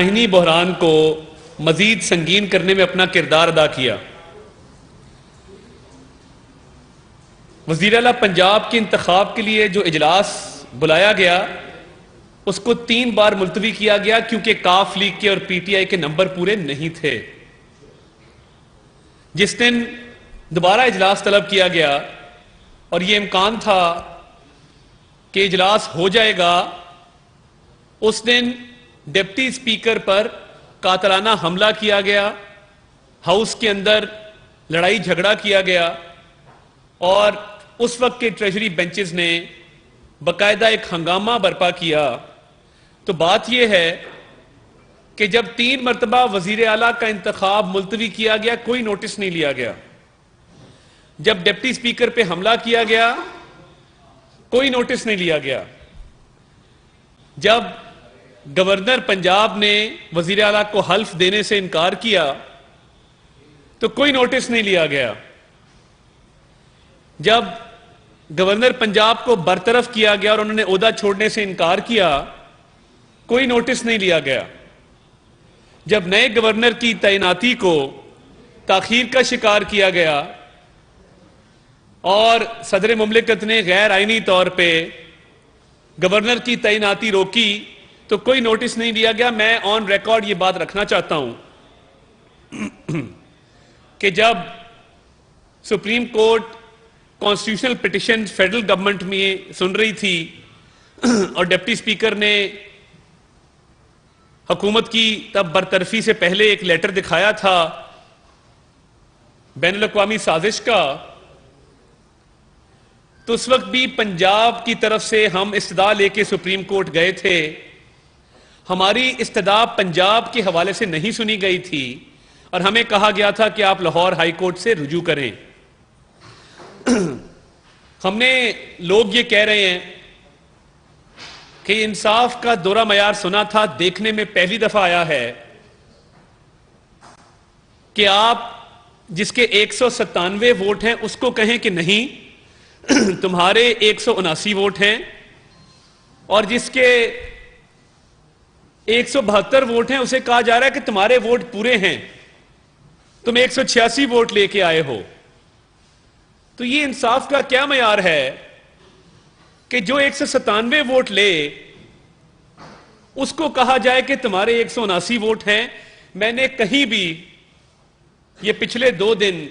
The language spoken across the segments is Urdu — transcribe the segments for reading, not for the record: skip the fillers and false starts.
ذہنی بحران کو مزید سنگین کرنے میں اپنا کردار ادا کیا۔ وزیر اعلیٰ پنجاب کے انتخاب کے لیے جو اجلاس بلایا گیا اس کو 3 بار ملتوی کیا گیا کیونکہ کاف لیگ کے اور پی ٹی آئی کے نمبر پورے نہیں تھے۔ جس دن دوبارہ اجلاس طلب کیا گیا اور یہ امکان تھا کہ اجلاس ہو جائے گا، اس دن ڈپٹی اسپیکر پر قاتلانہ حملہ کیا گیا، ہاؤس کے اندر لڑائی جھگڑا کیا گیا اور اس وقت کے ٹریجری بینچز نے باقاعدہ ایک ہنگامہ برپا کیا۔ تو بات یہ ہے کہ جب 3 مرتبہ وزیر اعلیٰ کا انتخاب ملتوی کیا گیا کوئی نوٹس نہیں لیا گیا، جب ڈپٹی اسپیکر پہ حملہ کیا گیا کوئی نوٹس نہیں لیا گیا، جب گورنر پنجاب نے وزیر اعلیٰ کو حلف دینے سے انکار کیا تو کوئی نوٹس نہیں لیا گیا، جب گورنر پنجاب کو برطرف کیا گیا اور انہوں نے عہدہ چھوڑنے سے انکار کیا کوئی نوٹس نہیں لیا گیا، جب نئے گورنر کی تعیناتی کو تاخیر کا شکار کیا گیا اور صدر مملکت نے غیر آئینی طور پہ گورنر کی تعیناتی روکی تو کوئی نوٹس نہیں لیا گیا۔ میں آن ریکارڈ یہ بات رکھنا چاہتا ہوں کہ جب supreme court constitutional petition federal government میں سن رہی تھی اور ڈپٹی اسپیکر نے حکومت کی تب برطرفی سے پہلے ایک لیٹر دکھایا تھا بین الاقوامی سازش کا، تو اس وقت بھی پنجاب کی طرف سے ہم استدعا لے کے سپریم کورٹ گئے تھے۔ ہماری استدعا پنجاب کے حوالے سے نہیں سنی گئی تھی اور ہمیں کہا گیا تھا کہ آپ لاہور ہائی کورٹ سے رجوع کریں۔ ہم نے لوگ یہ کہہ رہے ہیں کہ انصاف کا دورہ معیار سنا تھا، دیکھنے میں پہلی دفعہ آیا ہے کہ آپ جس کے 197 ووٹ ہیں اس کو کہیں کہ نہیں تمہارے 179 ووٹ ہیں، اور جس کے 172 ووٹ ہیں اسے کہا جا رہا ہے کہ تمہارے ووٹ پورے ہیں، تم 186 ووٹ لے کے آئے ہو۔ تو یہ انصاف کا کیا معیار ہے کہ جو 197 ووٹ لے اس کو کہا جائے کہ تمہارے 179 ووٹ ہیں؟ میں نے کہیں بھی یہ پچھلے 2 دن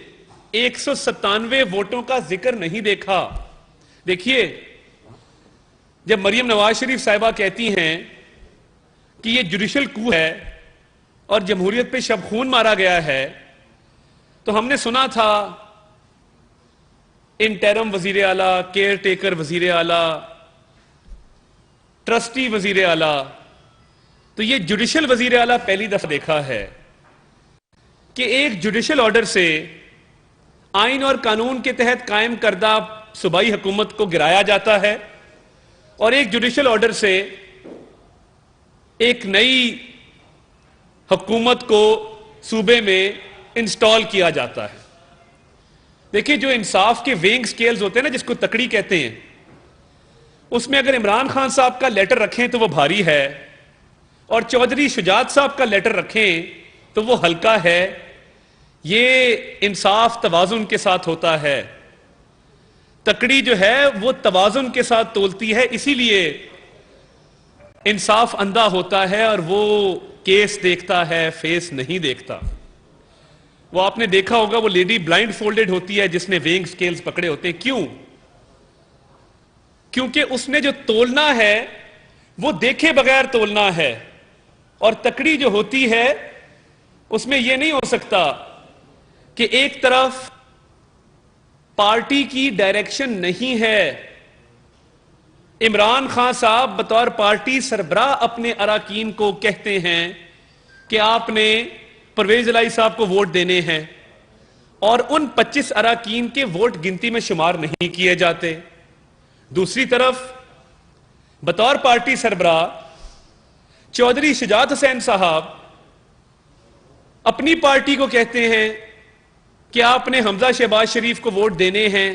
197 ووٹوں کا ذکر نہیں دیکھا۔ دیکھیے، جب مریم نواز شریف صاحبہ کہتی ہیں کہ یہ جوڈیشل کو ہے اور جمہوریت پہ شب خون مارا گیا ہے، تو ہم نے سنا تھا انٹرم وزیر اعلیٰ، کیئر ٹیکر وزیر اعلیٰ، ٹرسٹی وزیر اعلیٰ، تو یہ جوڈیشل وزیر اعلیٰ پہلی دفعہ دیکھا ہے کہ ایک جوڈیشل آرڈر سے آئین اور قانون کے تحت قائم کردہ صوبائی حکومت کو گرایا جاتا ہے اور ایک جوڈیشل آرڈر سے ایک نئی حکومت کو صوبے میں انسٹال کیا جاتا ہے۔ دیکھیں، جو انصاف کے ویئنگ سکیلز ہوتے ہیں نا، جس کو تکڑی کہتے ہیں، اس میں اگر عمران خان صاحب کا لیٹر رکھیں تو وہ بھاری ہے اور چودھری شجاعت صاحب کا لیٹر رکھیں تو وہ ہلکا ہے۔ یہ انصاف توازن کے ساتھ ہوتا ہے، تکڑی جو ہے وہ توازن کے ساتھ تولتی ہے، اسی لیے انصاف اندھا ہوتا ہے اور وہ کیس دیکھتا ہے، فیس نہیں دیکھتا۔ وہ آپ نے دیکھا ہوگا وہ لیڈی بلائنڈ فولڈڈ ہوتی ہے جس نے ویئنگ سکیلز پکڑے ہوتے ہیں۔ کیوں؟ کیونکہ اس نے جو تولنا ہے وہ دیکھے بغیر تولنا ہے، اور تکڑی جو ہوتی ہے اس میں یہ نہیں ہو سکتا کہ ایک طرف پارٹی کی ڈائریکشن نہیں ہے، عمران خان صاحب بطور پارٹی سربراہ اپنے اراکین کو کہتے ہیں کہ آپ نے پرویز الہی صاحب کو ووٹ دینے ہیں، اور ان 25 اراکین کے ووٹ گنتی میں شمار نہیں کیے جاتے۔ دوسری طرف بطور پارٹی سربراہ چودھری شجاعت حسین صاحب اپنی پارٹی کو کہتے ہیں کہ آپ نے حمزہ شہباز شریف کو ووٹ دینے ہیں،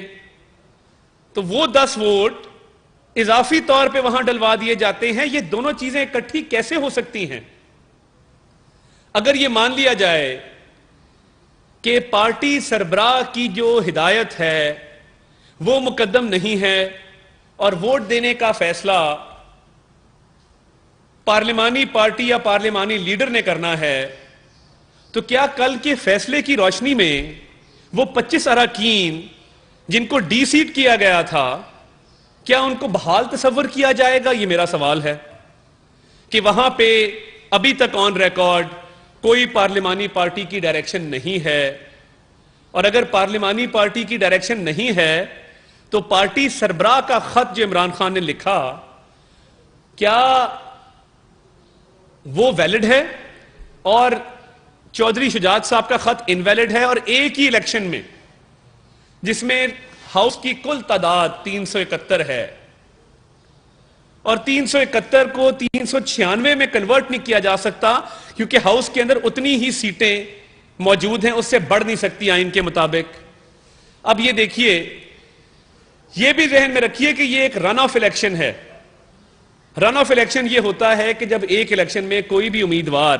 تو وہ 10 ووٹ اضافی طور پہ وہاں ڈلوا دیے جاتے ہیں۔ یہ دونوں چیزیں اکٹھی کیسے ہو سکتی ہیں؟ اگر یہ مان لیا جائے کہ پارٹی سربراہ کی جو ہدایت ہے وہ مقدم نہیں ہے اور ووٹ دینے کا فیصلہ پارلیمانی پارٹی یا پارلیمانی لیڈر نے کرنا ہے، تو کیا کل کے فیصلے کی روشنی میں وہ 25 اراکین جن کو ڈی سیٹ کیا گیا تھا، کیا ان کو بحال تصور کیا جائے گا؟ یہ میرا سوال ہے کہ وہاں پہ ابھی تک آن ریکارڈ کوئی پارلیمانی پارٹی کی ڈائریکشن نہیں ہے، اور اگر پارلیمانی پارٹی کی ڈائریکشن نہیں ہے تو پارٹی سربراہ کا خط جو عمران خان نے لکھا کیا وہ ویلڈ ہے، اور چودھری شجاعت صاحب کا خط انویلڈ ہے؟ اور ایک ہی الیکشن میں جس میں ہاؤس کی کل تعداد 371 ہے اور 371 کو 396 میں کنورٹ نہیں کیا جا سکتا کیونکہ ہاؤس کے اندر اتنی ہی سیٹیں موجود ہیں، اس سے بڑھ نہیں سکتی آئین کے مطابق۔ اب یہ دیکھیے، یہ بھی ذہن میں رکھیے کہ یہ ایک رن آف الیکشن ہے۔ رن آف الیکشن یہ ہوتا ہے کہ جب ایک الیکشن میں کوئی بھی امیدوار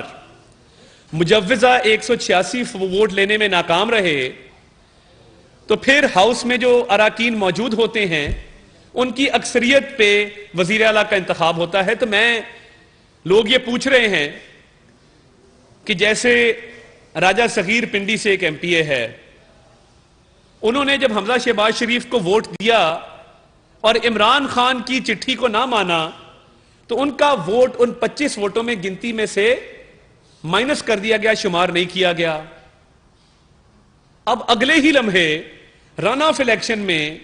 مجوزہ 186 ووٹ لینے میں ناکام رہے تو پھر ہاؤس میں جو اراکین موجود ہوتے ہیں ان کی اکثریت پہ وزیر اعلیٰ کا انتخاب ہوتا ہے۔ تو لوگ یہ پوچھ رہے ہیں کہ جیسے راجہ صغیر پنڈی سے ایک ایم پی اے ہے، انہوں نے جب حمزہ شہباز شریف کو ووٹ دیا اور عمران خان کی چٹھی کو نہ مانا تو ان کا ووٹ ان 25 ووٹوں میں گنتی میں سے مائنس کر دیا گیا، شمار نہیں کیا گیا۔ اب اگلے ہی لمحے رن آف الیکشن میں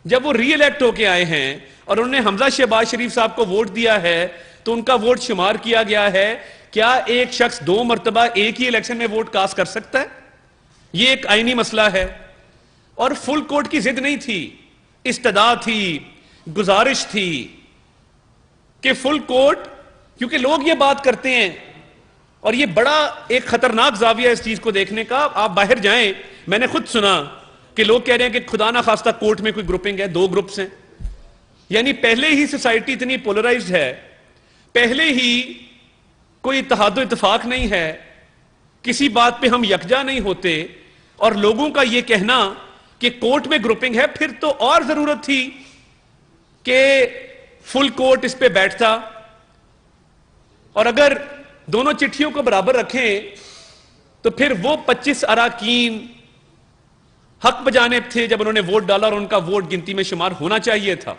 جب وہ ری الیکٹ ہو کے آئے ہیں اور انہوں نے حمزہ شہباز شریف صاحب کو ووٹ دیا ہے تو ان کا ووٹ شمار کیا گیا ہے۔ کیا ایک شخص 2 مرتبہ ایک ہی الیکشن میں ووٹ کاسٹ کر سکتا ہے؟ یہ ایک آئینی مسئلہ ہے، اور فل کوٹ کی ضد نہیں تھی، استدعا تھی، گزارش تھی کہ فل کوٹ، کیونکہ لوگ یہ بات کرتے ہیں اور یہ بڑا ایک خطرناک زاویہ اس چیز کو دیکھنے کا۔ آپ باہر جائیں، میں نے خود سنا کہ لوگ کہہ رہے ہیں کہ خدا نہ خواستہ کورٹ میں کوئی گروپنگ ہے، 2 گروپس ہیں، یعنی پہلے ہی سوسائٹی اتنی پولرائزڈ ہے، پہلے ہی کوئی اتحاد و اتفاق نہیں ہے، کسی بات پہ ہم یکجا نہیں ہوتے، اور لوگوں کا یہ کہنا کہ کورٹ میں گروپنگ ہے، پھر تو اور ضرورت تھی کہ فل کورٹ اس پہ بیٹھتا۔ اور اگر دونوں چٹھیوں کو برابر رکھیں تو پھر وہ 25 اراکین حق بجانب تھے جب انہوں نے ووٹ ڈالا، اور ان کا ووٹ گنتی میں شمار ہونا چاہیے تھا۔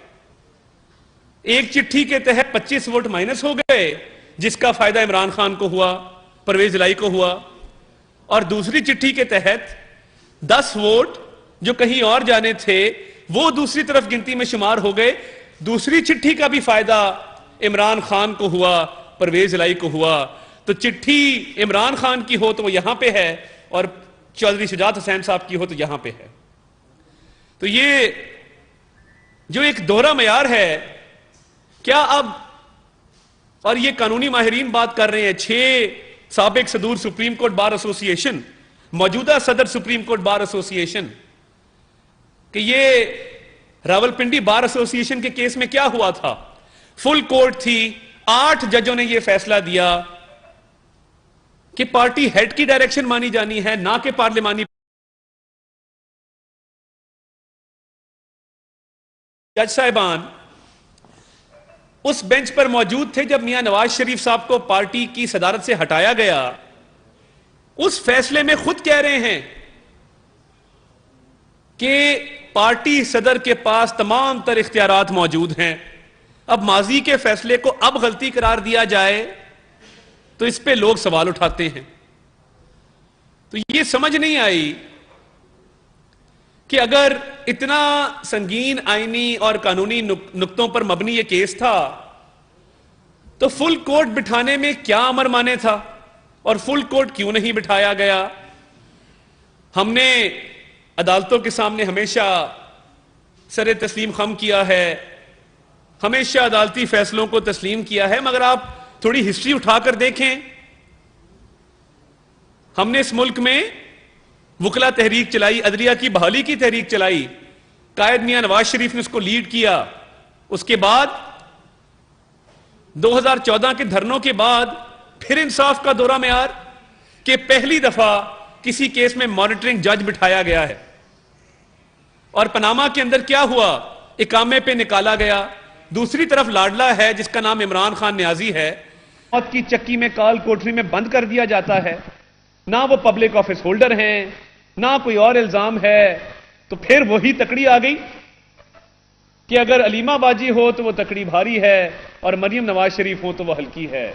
ایک چٹھی کے تحت 25 ووٹ مائنس ہو گئے جس کا فائدہ عمران خان کو ہوا، پرویز الہی کو ہوا، اور دوسری چٹھی کے تحت 10 ووٹ جو کہیں اور جانے تھے وہ دوسری طرف گنتی میں شمار ہو گئے۔ دوسری چٹھی کا بھی فائدہ عمران خان کو ہوا، پرویز الہی کو ہوا۔ تو چٹھی عمران خان کی ہو تو وہ یہاں پہ ہے، اور چودھری شجاعت حسین صاحب کی ہو تو یہاں پہ ہے۔ تو یہ جو ایک دوہرا معیار ہے، کیا اب، اور یہ قانونی ماہرین بات کر رہے ہیں، 6 سابق صدور سپریم کورٹ بار ایسوسی ایشن، موجودہ صدر سپریم کورٹ بار ایسوسی ایشن، کہ یہ راولپنڈی بار ایسوسی ایشن کے کیس میں کیا ہوا تھا؟ فل کورٹ تھی، 8 ججوں نے یہ فیصلہ دیا کہ پارٹی ہیڈ کی ڈائریکشن مانی جانی ہے، نہ کہ پارلیمانی۔ جج صاحبان اس بینچ پر موجود تھے جب میاں نواز شریف صاحب کو پارٹی کی صدارت سے ہٹایا گیا۔ اس فیصلے میں خود کہہ رہے ہیں کہ پارٹی صدر کے پاس تمام تر اختیارات موجود ہیں۔ اب ماضی کے فیصلے کو اب غلطی قرار دیا جائے تو اس پہ لوگ سوال اٹھاتے ہیں۔ تو یہ سمجھ نہیں آئی کہ اگر اتنا سنگین آئینی اور قانونی نقطوں پر مبنی یہ کیس تھا تو فل کورٹ بٹھانے میں کیا امر مانے تھا، اور فل کورٹ کیوں نہیں بٹھایا گیا؟ ہم نے عدالتوں کے سامنے ہمیشہ سر تسلیم خم کیا ہے، ہمیشہ عدالتی فیصلوں کو تسلیم کیا ہے، مگر آپ تھوڑی ہسٹری اٹھا کر دیکھیں۔ ہم نے اس ملک میں وکلا تحریک چلائی، عدلیہ کی بحالی کی تحریک چلائی، قائد میاں نواز شریف نے اس کو لیڈ کیا۔ اس کے بعد 2014 کے دھرنوں کے بعد پھر انصاف کا دورہ معیار، کہ پہلی دفعہ کسی کیس میں مانیٹرنگ جج بٹھایا گیا ہے، اور پاناما کے اندر کیا ہوا، اقامے پہ نکالا گیا۔ دوسری طرف لاڈلا ہے جس کا نام عمران خان نیازی ہے، موت کی چکی میں کال کوٹری میں بند کر دیا جاتا ہے، نہ وہ پبلک آفس ہولڈر ہیں، نہ کوئی اور الزام ہے۔ تو پھر وہی تکڑی آ گئی کہ اگر علیمہ باجی ہو تو وہ تکڑی بھاری ہے اور مریم نواز شریف ہو تو وہ ہلکی ہے۔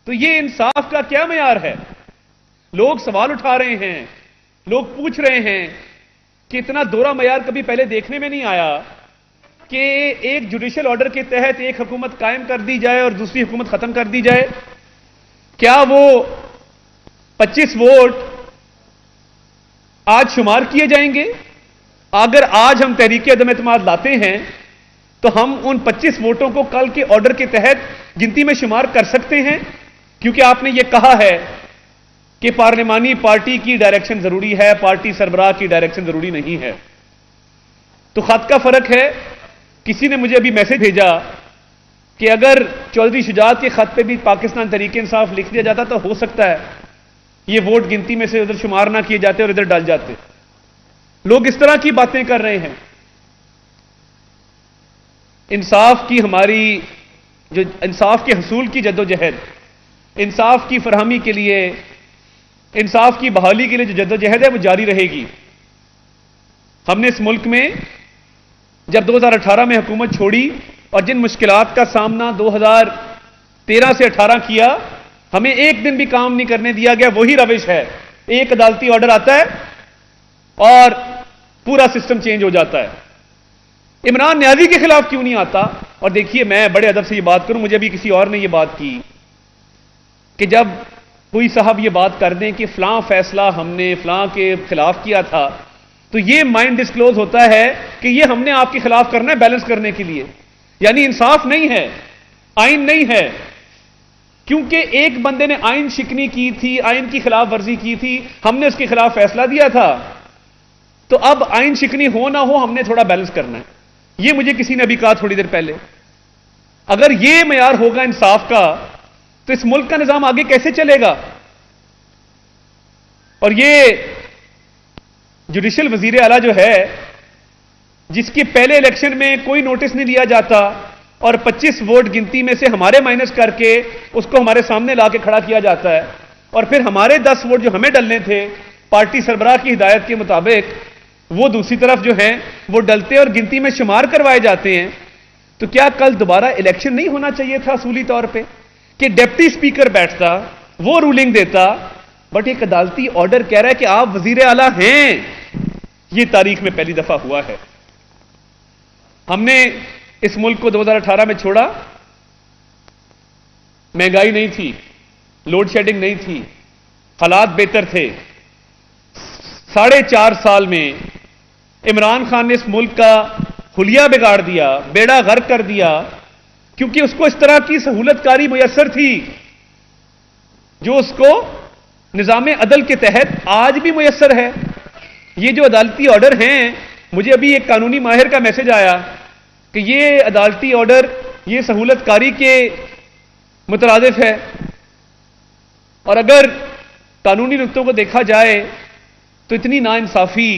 تو یہ انصاف کا کیا معیار ہے؟ لوگ سوال اٹھا رہے ہیں، لوگ پوچھ رہے ہیں کہ اتنا دوہرا معیار کبھی پہلے دیکھنے میں نہیں آیا کہ ایک جوڈیشل آرڈر کے تحت ایک حکومت قائم کر دی جائے اور دوسری حکومت ختم کر دی جائے۔ کیا وہ 25 ووٹ آج شمار کیے جائیں گے؟ اگر آج ہم تحریک عدم اعتماد لاتے ہیں تو ہم ان 25 ووٹوں کو کل کے آرڈر کے تحت گنتی میں شمار کر سکتے ہیں؟ کیونکہ آپ نے یہ کہا ہے کہ پارلیمانی پارٹی کی ڈائریکشن ضروری ہے، پارٹی سربراہ کی ڈائریکشن ضروری نہیں ہے۔ تو خط کا فرق ہے۔ کسی نے مجھے ابھی میسج بھیجا کہ اگر چودھری شجاعت کے خط پہ بھی پاکستان تحریک انصاف لکھ دیا جاتا تو ہو سکتا ہے یہ ووٹ گنتی میں سے ادھر شمار نہ کیے جاتے اور ادھر ڈال جاتے۔ لوگ اس طرح کی باتیں کر رہے ہیں۔ انصاف کی ہماری جو انصاف کے حصول کی جدوجہد، انصاف کی فراہمی کے لیے، انصاف کی بحالی کے لیے جو جدوجہد ہے وہ جاری رہے گی۔ ہم نے اس ملک میں جب 2018 میں حکومت چھوڑی اور جن مشکلات کا سامنا 2013 سے 18 کیا، ہمیں ایک دن بھی کام نہیں کرنے دیا گیا۔ وہی روش ہے، ایک عدالتی آرڈر آتا ہے اور پورا سسٹم چینج ہو جاتا ہے۔ عمران نیازی کے خلاف کیوں نہیں آتا؟ اور دیکھیے، میں بڑے ادب سے یہ بات کروں، مجھے بھی کسی اور نے یہ بات کی کہ جب کوئی صاحب یہ بات کر دیں کہ فلاں فیصلہ ہم نے فلاں کے خلاف کیا تھا، تو یہ مائنڈ ڈسکلوز ہوتا ہے کہ یہ ہم نے آپ کے خلاف کرنا ہے بیلنس کرنے کے لیے، یعنی انصاف نہیں ہے، آئین نہیں ہے، کیونکہ ایک بندے نے آئین شکنی کی تھی، آئین کی خلاف ورزی کی تھی، ہم نے اس کے خلاف فیصلہ دیا تھا، تو اب آئین شکنی ہو نہ ہو ہم نے تھوڑا بیلنس کرنا ہے۔ یہ مجھے کسی نے ابھی کہا تھوڑی دیر پہلے۔ اگر یہ معیار ہوگا انصاف کا تو اس ملک کا نظام آگے کیسے چلے گا؟ اور یہ جوڈیشل وزیر اعلیٰ جو ہے، جس کی پہلے الیکشن میں کوئی نوٹس نہیں دیا جاتا اور 25 ووٹ گنتی میں سے ہمارے مائنس کر کے اس کو ہمارے سامنے لا کے کھڑا کیا جاتا ہے، اور پھر ہمارے 10 ووٹ جو ہمیں ڈلنے تھے پارٹی سربراہ کی ہدایت کے مطابق وہ دوسری طرف جو ہیں وہ ڈلتے اور گنتی میں شمار کروائے جاتے ہیں۔ تو کیا کل دوبارہ الیکشن نہیں ہونا چاہیے تھا اصولی طور پہ کہ ڈپٹی سپیکر بیٹھتا، وہ رولنگ دیتا؟ بٹ ایک عدالتی آرڈر کہہ رہا ہے کہ آپ وزیر اعلیٰ ہیں۔ یہ تاریخ میں پہلی دفعہ ہوا ہے۔ ہم نے اس ملک کو 2018 میں چھوڑا، مہنگائی نہیں تھی، لوڈ شیڈنگ نہیں تھی، حالات بہتر تھے۔ 4.5 سال میں عمران خان نے اس ملک کا حلیہ بگاڑ دیا، بیڑا غرق کر دیا، کیونکہ اس کو اس طرح کی سہولت کاری میسر تھی جو اس کو نظام عدل کے تحت آج بھی میسر ہے۔ یہ جو عدالتی آرڈر ہیں، مجھے ابھی ایک قانونی ماہر کا میسج آیا کہ یہ عدالتی آرڈر یہ سہولت کاری کے مترادف ہے، اور اگر قانونی نقطوں کو دیکھا جائے تو اتنی ناانصافی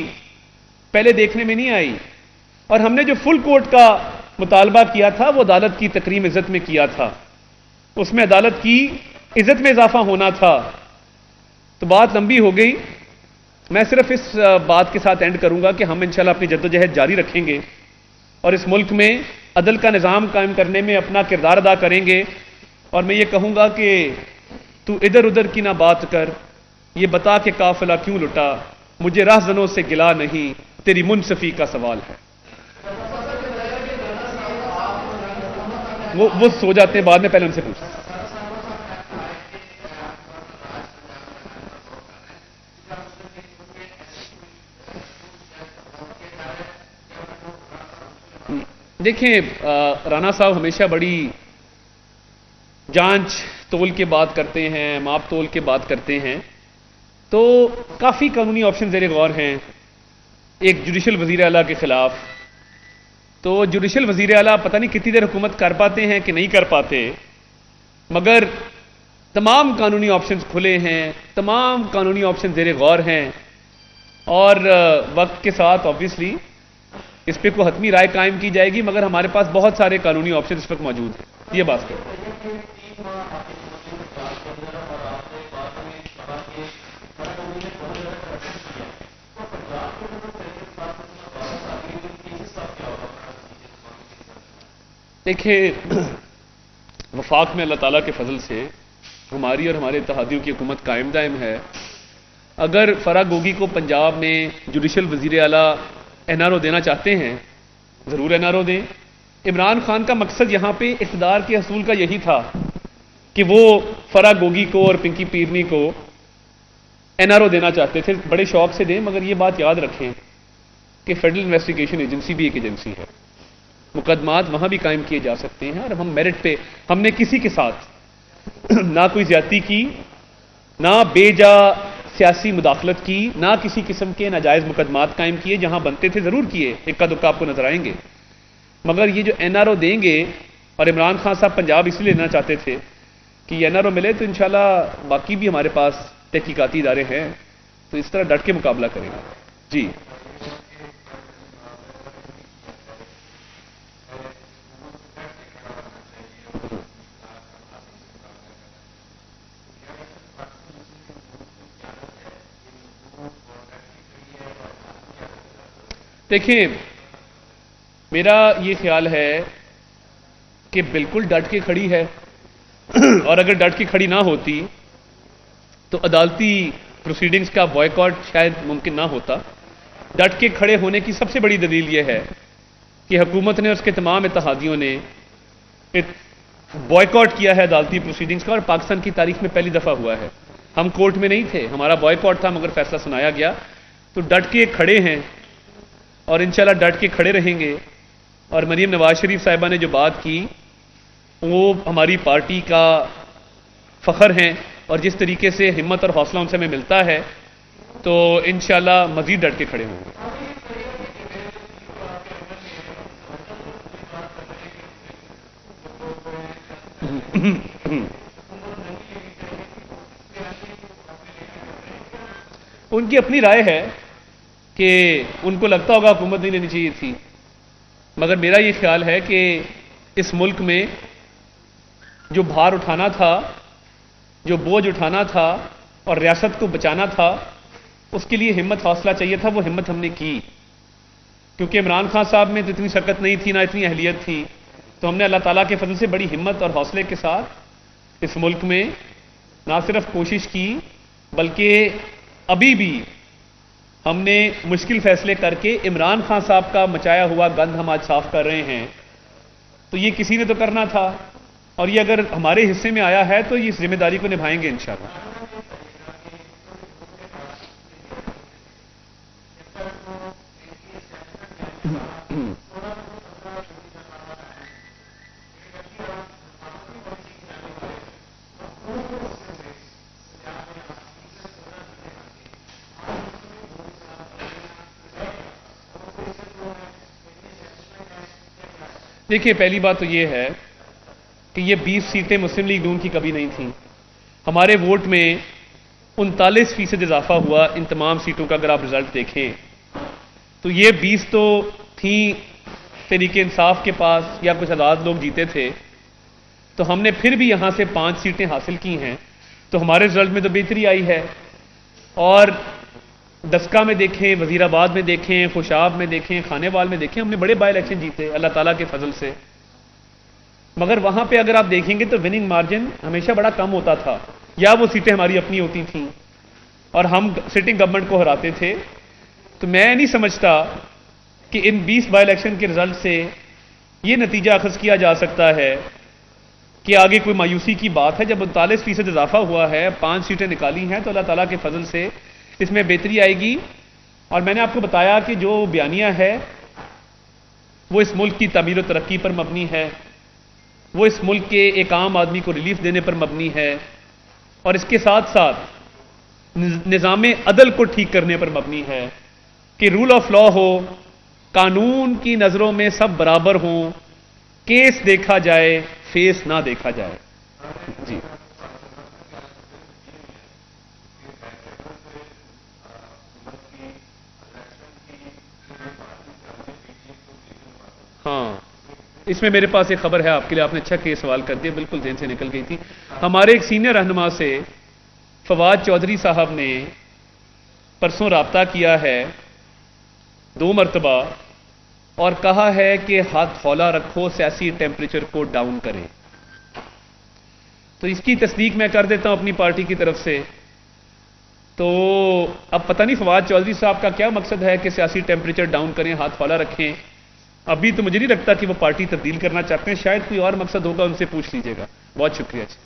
پہلے دیکھنے میں نہیں آئی۔ اور ہم نے جو فل کورٹ کا مطالبہ کیا تھا وہ عدالت کی تکریم عزت میں کیا تھا، اس میں عدالت کی عزت میں اضافہ ہونا تھا۔ تو بات لمبی ہو گئی، میں صرف اس بات کے ساتھ اینڈ کروں گا کہ ہم انشاءاللہ اپنی جدوجہد جاری رکھیں گے اور اس ملک میں عدل کا نظام قائم کرنے میں اپنا کردار ادا کریں گے۔ اور میں یہ کہوں گا کہ تو ادھر ادھر کی نہ بات کر، یہ بتا کہ قافلہ کیوں لٹا، مجھے راہزنوں سے گلا نہیں، تیری منصفی کا سوال ہے۔ وہ سو جاتے ہیں بعد میں، پہلے ان سے پوچھیں۔ دیکھیں، رانا صاحب ہمیشہ بڑی جانچ تول کے بات کرتے ہیں، ماپ تول کے بات کرتے ہیں، تو کافی قانونی آپشن زیر غور ہیں ایک جوڈیشل وزیر اعلیٰ کے خلاف۔ تو جوڈیشل وزیر اعلیٰ پتہ نہیں کتنی دیر حکومت کر پاتے ہیں کہ نہیں کر پاتے، مگر تمام قانونی آپشنز کھلے ہیں، تمام قانونی آپشن زیر غور ہیں، اور وقت کے ساتھ آبویسلی اس پہ کوئی حتمی رائے قائم کی جائے گی، مگر ہمارے پاس بہت سارے قانونی آپشن اس وقت موجود ہیں۔ یہ بات کریں۔ دیکھیں، وفاق میں اللہ تعالیٰ کے فضل سے ہماری اور ہمارے اتحادیوں کی حکومت قائم دائم ہے۔ اگر فرا گوگی کو پنجاب میں جوڈیشل وزیر اعلیٰ این آر او دینا چاہتے ہیں، ضرور این آر او دیں۔ عمران خان کا مقصد یہاں پہ اقتدار کے حصول کا یہی تھا کہ وہ فرا گوگی کو اور پنکی پیرنی کو این آر او دینا چاہتے تھے، بڑے شوق سے دیں، مگر یہ بات یاد رکھیں کہ فیڈرل انویسٹیگیشن ایجنسی بھی ایک ایجنسی ہے، مقدمات وہاں بھی قائم کیے جا سکتے ہیں، اور ہم میرٹ پہ، ہم نے کسی کے ساتھ نہ کوئی زیادتی کی، نہ بے جا سیاسی مداخلت کی، نہ کسی قسم کے ناجائز مقدمات قائم کیے، جہاں بنتے تھے ضرور کیے، اکا دکا آپ کو نظر آئیں گے، مگر یہ جو این آر او دیں گے، اور عمران خان صاحب پنجاب اس لیے لینا چاہتے تھے کہ یہ این آر او ملے تو انشاءاللہ باقی بھی ہمارے پاس تحقیقاتی ادارے ہیں، تو اس طرح ڈٹ کے مقابلہ کریں گے۔ جی دیکھیں، میرا یہ خیال ہے کہ بالکل ڈٹ کے کھڑی ہے، اور اگر ڈٹ کے کھڑی نہ ہوتی تو عدالتی پروسیڈنگز کا بوائیکاٹ شاید ممکن نہ ہوتا۔ ڈٹ کے کھڑے ہونے کی سب سے بڑی دلیل یہ ہے کہ حکومت نے، اس کے تمام اتحادیوں نے بوائیکاٹ کیا ہے عدالتی پروسیڈنگز کا، اور پاکستان کی تاریخ میں پہلی دفعہ ہوا ہے۔ ہم کورٹ میں نہیں تھے، ہمارا بوائیکاٹ تھا، مگر فیصلہ سنایا گیا، تو ڈٹ کے کھڑے ہیں اور انشاءاللہ ڈٹ کے کھڑے رہیں گے۔ اور مریم نواز شریف صاحبہ نے جو بات کی وہ ہماری پارٹی کا فخر ہیں، اور جس طریقے سے ہمت اور حوصلہ ان سے ہمیں ملتا ہے تو انشاءاللہ مزید ڈٹ کے کھڑے ہوں گے۔ ان کی اپنی رائے ہے کہ ان کو لگتا ہوگا حکومت نہیں لینی چاہیے تھی، مگر میرا یہ خیال ہے کہ اس ملک میں جو بھار اٹھانا تھا، جو بوجھ اٹھانا تھا اور ریاست کو بچانا تھا، اس کے لیے ہمت حوصلہ چاہیے تھا، وہ ہمت ہم نے کی، کیونکہ عمران خان صاحب میں تو اتنی شرکت نہیں تھی، نہ اتنی اہلیت تھی، تو ہم نے اللہ تعالیٰ کے فضل سے بڑی ہمت اور حوصلے کے ساتھ اس ملک میں نہ صرف کوشش کی بلکہ ابھی بھی ہم نے مشکل فیصلے کر کے عمران خان صاحب کا مچایا ہوا گند ہم آج صاف کر رہے ہیں۔ تو یہ کسی نے تو کرنا تھا، اور یہ اگر ہمارے حصے میں آیا ہے تو یہ اس ذمہ داری کو نبھائیں گے انشاءاللہ۔ دیکھیے، پہلی بات تو یہ ہے کہ یہ 20 سیٹیں مسلم لیگ نون کی کبھی نہیں تھیں۔ ہمارے ووٹ میں 39% اضافہ ہوا ان تمام سیٹوں کا، اگر آپ رزلٹ دیکھیں تو یہ 20 تو تھیں تحریک انصاف کے پاس یا کچھ آزاد لوگ جیتے تھے، تو ہم نے پھر بھی یہاں سے 5 سیٹیں حاصل کی ہیں، تو ہمارے رزلٹ میں تو بہتری آئی ہے۔ اور دسکا میں دیکھیں، وزیر آباد میں دیکھیں، خوشاب میں دیکھیں، خانے وال میں دیکھیں، ہم نے بڑے بائی الیکشن جیتے اللہ تعالیٰ کے فضل سے، مگر وہاں پہ اگر آپ دیکھیں گے تو وننگ مارجن ہمیشہ بڑا کم ہوتا تھا، یا وہ سیٹیں ہماری اپنی ہوتی تھیں اور ہم سٹنگ گورنمنٹ کو ہراتے تھے۔ تو میں نہیں سمجھتا کہ ان 20 بائی الیکشن کے رزلٹ سے یہ نتیجہ اخذ کیا جا سکتا ہے کہ آگے کوئی مایوسی کی بات ہے۔ جب 39% اضافہ ہوا ہے، 5 سیٹیں نکالی ہیں، تو اللہ تعالیٰ کے فضل سے اس میں بہتری آئے گی۔ اور میں نے آپ کو بتایا کہ جو بیانیہ ہے وہ اس ملک کی تعمیر و ترقی پر مبنی ہے، وہ اس ملک کے ایک عام آدمی کو ریلیف دینے پر مبنی ہے، اور اس کے ساتھ ساتھ نظام عدل کو ٹھیک کرنے پر مبنی ہے کہ رول آف لا ہو، قانون کی نظروں میں سب برابر ہوں، کیس دیکھا جائے، فیس نہ دیکھا جائے۔ جی اس میں میرے پاس ایک خبر ہے آپ کے لیے، آپ نے اچھا کہ سوال کر دیا، بالکل ذہن سے نکل گئی تھی. ہمارے ایک سینئر رہنما سے فواد چودھری صاحب نے پرسوں رابطہ کیا ہے 2 مرتبہ اور کہا ہے کہ ہاتھ ہولہ رکھو، سیاسی ٹیمپریچر کو ڈاؤن کریں. تو اس کی تصدیق میں کر دیتا ہوں اپنی پارٹی کی طرف سے. تو اب پتہ نہیں فواد چودھری صاحب کا کیا مقصد ہے کہ سیاسی ٹیمپریچر ڈاؤن کریں، ہاتھ ہولہ رکھیں. ابھی تو مجھے نہیں لگتا کہ وہ پارٹی تبدیل کرنا چاہتے ہیں، شاید کوئی اور مقصد ہوگا، ان سے پوچھ لیجیے گا. بہت شکریہ جی.